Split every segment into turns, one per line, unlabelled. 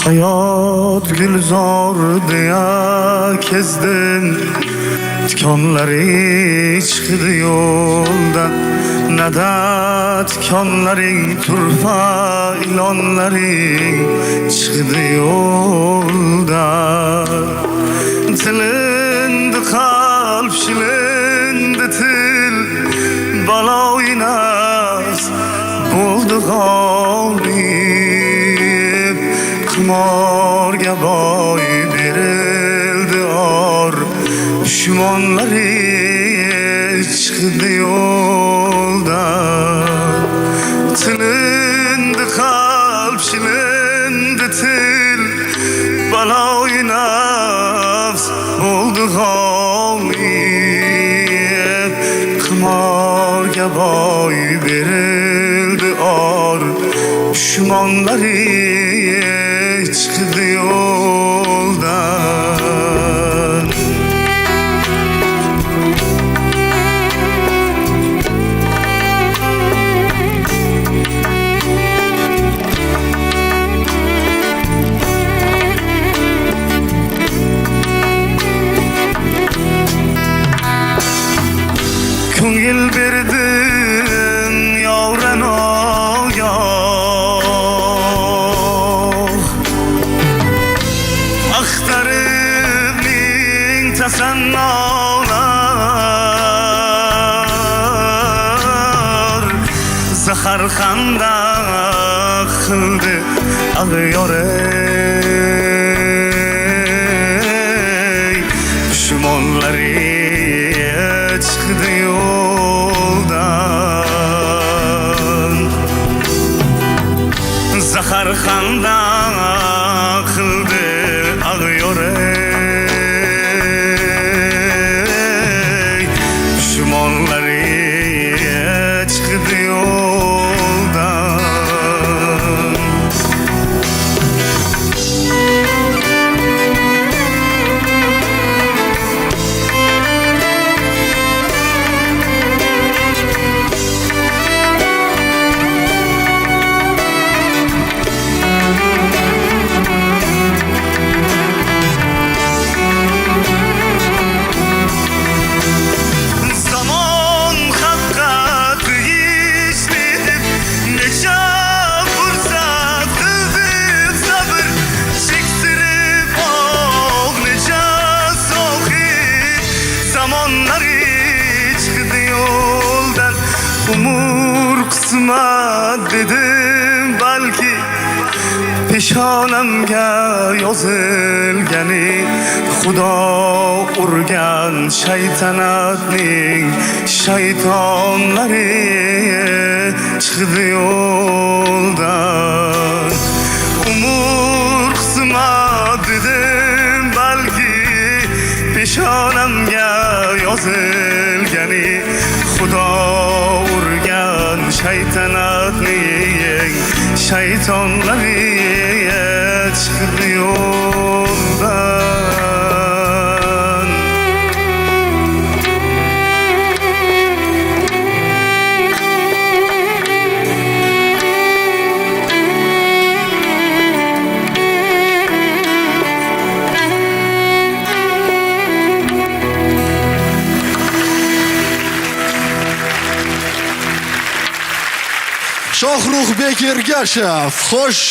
hayot gulzor deya kezdin, tikonlari chiqdi yo'ldan. Nada tikonlaring turfa ilonlaring chiqdi yo'ldan. Tilindi qalb shilindi til, baloyi nafs bo'ldi g'olib. Qimorga boy berildi or, dushmonlari chiqdi yo'ldan. Tilindi qalb shilindi til, baloyi nafs bo'ldi g'olib. Qimorga boy berildi or, dushmonlari chiqdi yo'ldan. Ko'ngil berdim yovranoga, axtarib ming tasannolar. Zahar qandaq qildi ag'yorey, dushmonlari chiqdi yo'ldan. Zahar qandaq qildi ag'yorey, dushmonlari chiqdi yo'ldan. Umur qismat dedim balki, peshonamga yozilgani. Xudo urgan shaytanatning shaytonlari chiqdi yo'ldan. Umur qismat dedim balki, peshonamga yozilgani. Xudo urgan shaytanatning shaytonlari chiqdi yo'ldan.
Shohruxbek Ergashev xo'sh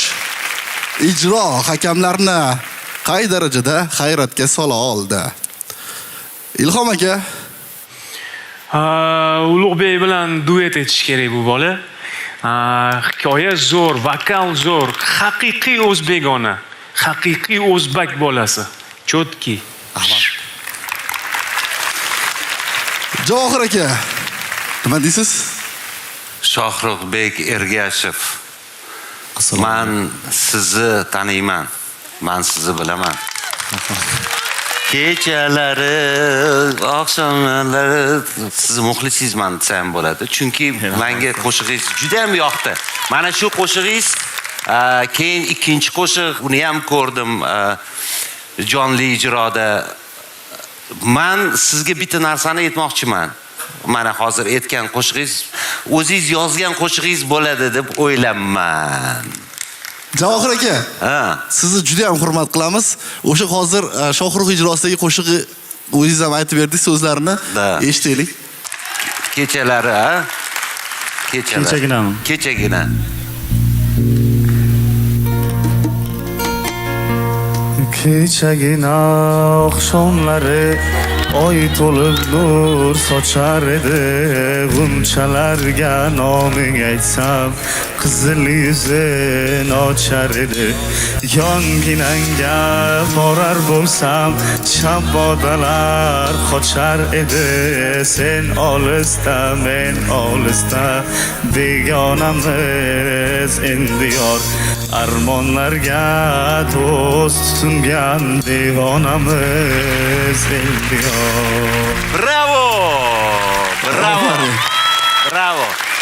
ijro hakamlarni qay darajada hayratga sola oldi? Ilhom aka,
Ulug'bek bilan duet etish kerak bu bola. Hikoya zo'r, vokal zo'r, haqiqiy o'zbegona, haqiqiy o'zbak bolasi. Chotki.
Johir aka, nima deysiz?
Shohruxbek Ergashev, man sizni taniyman, man sizni bilaman. Kechalari, oqshomlari sizni muxlisingizman desam bo'ladi. Chunki menga qo'shig'ingiz juda ham yoqdi. Mana shu qo'shig'ingiz, keyin ikkinchi qo'shiq, uni ham ko'rdim jonli ijroda. Man sizga bitta narsani aytmoqchiman. Mana hozir aytgan qo'shig'ingiz o'zingiz yozgan qo'shig'ingiz bo'ladi deb o'ylayman.
Javohir aka,
Ha.
sizni juda ham hurmat qilamiz. O'sha hozir Shohrux ijrosidagi qo'shig'i o'zingiz ham aytib berdik so'zlarini.
Da.
Eshitaylik.
Kechalari, ha?
Kechaginami?
Kechagina.
Kechagina oqshomlari oy to'lib nur sochar edi, g'unchalarga noming aytsam qizil yuzin ochar edi. Yonginangga borar bo'lsam shabodalar qochar edi. Sen olisda, men olisda, begonamiz endi yor. Armonlarga do'st tutingan devonamiz endi yor.
Bravo! Bravo!